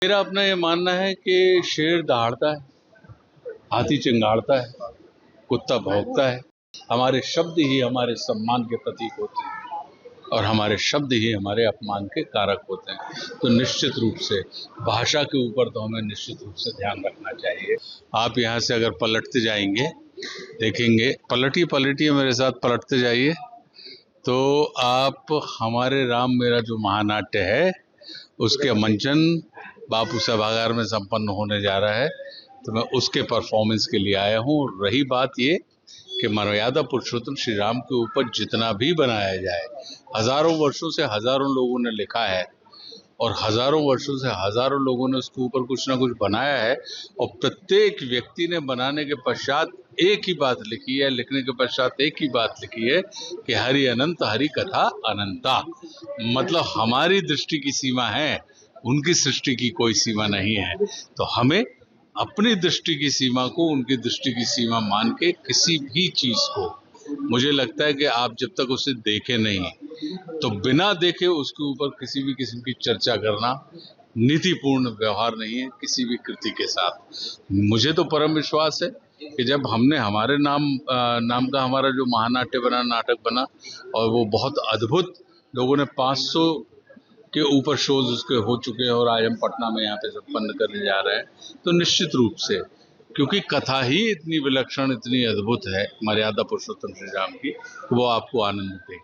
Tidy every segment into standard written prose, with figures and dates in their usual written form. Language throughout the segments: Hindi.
मेरा अपना ये मानना है कि शेर दहाड़ता है, हाथी चिंगाड़ता है, कुत्ता भौंकता है। हमारे शब्द ही हमारे सम्मान के प्रतीक होते हैं और हमारे शब्द ही हमारे अपमान के कारक होते हैं। तो निश्चित रूप से भाषा के ऊपर तो हमें निश्चित रूप से ध्यान रखना चाहिए। आप यहाँ से अगर पलटते जाएंगे, देखेंगे, पलटिए मेरे साथ, पलटते जाइए तो आप हमारे राम मेरा जो महानाट्य है उसके मंचन बापू सभागार में संपन्न होने जा रहा है। तो मैं उसके परफॉर्मेंस के लिए आया हूँ। और रही बात ये कि मर्यादा पुरुषोत्तम श्री राम के ऊपर जितना भी बनाया जाए, हजारों वर्षों से हजारों लोगों ने लिखा है और हजारों वर्षों से हजारों लोगों ने उसके ऊपर कुछ ना कुछ बनाया है और प्रत्येक व्यक्ति ने बनाने के पश्चात एक ही बात लिखी है, लिखने के पश्चात एक ही बात लिखी है कि हरि अनंत हरि कथा अनंता। मतलब हमारी दृष्टि की सीमा है, उनकी सृष्टि की कोई सीमा नहीं है। तो हमें अपनी दृष्टि की सीमा को उनकी दृष्टि की सीमा मान के किसी भी चीज को, मुझे लगता है कि आप जब तक उसे देखे नहीं तो बिना देखे उसके ऊपर किसी भी किस्म की चर्चा करना नीतिपूर्ण व्यवहार नहीं है किसी भी कृति के साथ। मुझे तो परम विश्वास है कि जब हमने हमारे नाम का हमारा जो महानाट्य बना, नाटक बना और वो बहुत अद्भुत, लोगों ने 500 के ऊपर शोज उसके हो चुके हैं और आज हम पटना में यहाँ पे संपन्न करने जा रहे हैं। तो निश्चित रूप से क्योंकि कथा ही इतनी विलक्षण, इतनी अद्भुत है मर्यादा पुरुषोत्तम श्री राम की, वो आपको आनंद देगी।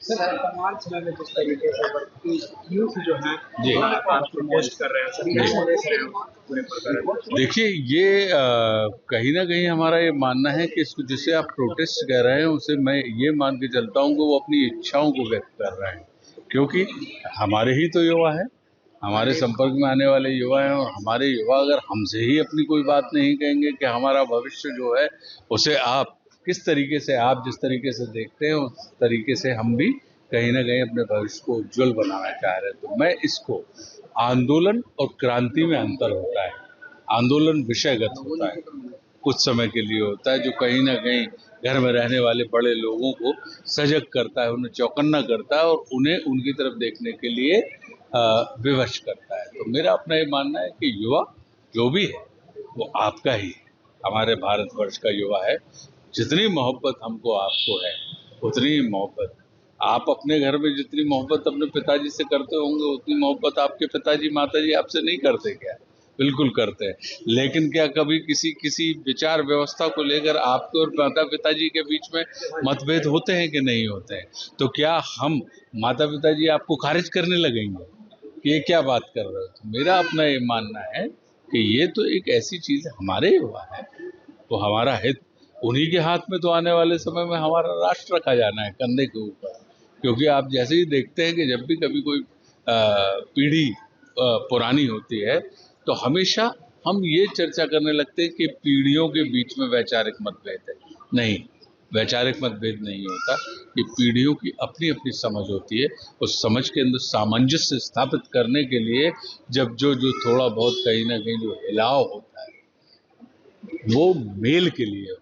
सर, वर्तमान समय में जिस तरीके से यूथ जो है जी पोस्ट कर रहे हैं, सभी देख रहे हैं पूरे प्रकार। देखिए, ये कहीं ना कहीं हमारा ये मानना है कि इसको जिसे आप प्रोटेस्ट कह रहे हैं उसे मैं ये मान के चलता हूँ कि वो अपनी इच्छाओं को व्यक्त कर रहे हैं, क्योंकि हमारे ही तो युवा है, हमारे संपर्क में आने वाले युवा हैं और हमारे युवा अगर हमसे ही अपनी कोई बात नहीं कहेंगे कि हमारा भविष्य जो है उसे आप किस तरीके से, आप जिस तरीके से देखते हैं उस तरीके से हम भी कहीं ना कहीं अपने भविष्य को उज्जवल बनाना चाह रहे हैं। तो मैं इसको, आंदोलन और क्रांति में अंतर होता है। आंदोलन विषयगत होता है, कुछ समय के लिए होता है, जो कहीं ना कहीं घर में रहने वाले बड़े लोगों को सजग करता है, उन्हें चौकन्ना करता है और उन्हें उनकी तरफ देखने के लिए विवश करता है। तो मेरा अपना ये मानना है कि युवा जो भी है वो आपका ही है, हमारे भारतवर्ष का युवा है। जितनी मोहब्बत हमको आपको है उतनी ही मोहब्बत आप अपने घर में, जितनी मोहब्बत अपने पिताजी से करते होंगे उतनी मोहब्बत आपके पिताजी माताजी आपसे नहीं करते क्या? बिल्कुल करते हैं। लेकिन क्या कभी किसी विचार व्यवस्था को लेकर आपके और माता पिताजी के बीच में मतभेद होते हैं कि नहीं होते हैं? तो क्या हम माता पिताजी आपको खारिज करने लगेंगे कि ये क्या बात कर रहे हो? तो मेरा अपना ये मानना है कि ये तो एक ऐसी चीज हमारे युवा है, तो हमारा हित उन्हीं के हाथ में। तो आने वाले समय में हमारा राष्ट्र रखा जाना है कंधे के ऊपर, क्योंकि आप जैसे ही देखते हैं कि जब भी कभी कोई पीढ़ी पुरानी होती है तो हमेशा हम ये चर्चा करने लगते हैं कि पीढ़ियों के बीच में वैचारिक मतभेद है। नहीं, वैचारिक मतभेद नहीं होता, ये पीढ़ियों की अपनी अपनी समझ होती है। उस समझ के अंदर सामंजस्य स्थापित करने के लिए जब जो थोड़ा बहुत कहीं ना कहीं जो हिलाव होता है वो मेल के लिए होता है।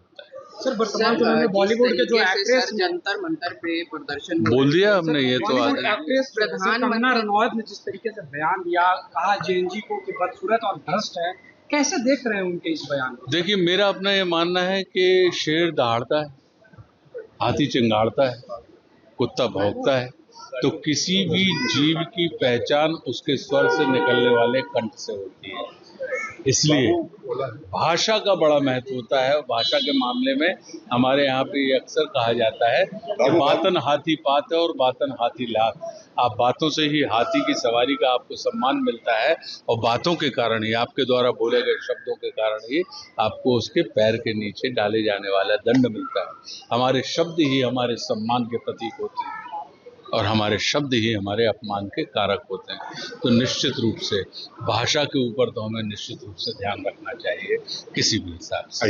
सर, वर्तमान समय में बॉलीवुड के जो एक्ट्रेस जंतर मंतर पे प्रदर्शन बोल दिया हमने, ये तो बॉलीवुड एक्ट्रेस कंगना रनौत ने जिस तरीके से बयान दिया, कहा जेएनजी को कि बदसूरत और भ्रष्ट है, कैसे देख रहे हैं उनके इस बयान को? देखिए, मेरा अपना ये मानना है कि शेर दहाड़ता है, हाथी चिंगाड़ता है, कुत्ता भौंकता है, तो किसी भी जीव की पहचान उसके स्वर से निकलने वाले कंठ से होती है। इसलिए भाषा का बड़ा महत्व होता है। भाषा के मामले में हमारे यहाँ पे ये अक्सर कहा जाता है कि बातन हाथी पात है और बातन हाथी लात। आप बातों से ही हाथी की सवारी का आपको सम्मान मिलता है और बातों के कारण ही, आपके द्वारा बोले गए शब्दों के कारण ही आपको उसके पैर के नीचे डाले जाने वाला दंड मिलता है। हमारे शब्द ही हमारे सम्मान के प्रतीक होते हैं और हमारे शब्द ही हमारे अपमान के कारक होते हैं। तो निश्चित रूप से भाषा के ऊपर तो हमें निश्चित रूप से ध्यान रखना चाहिए किसी भी हिसाब से।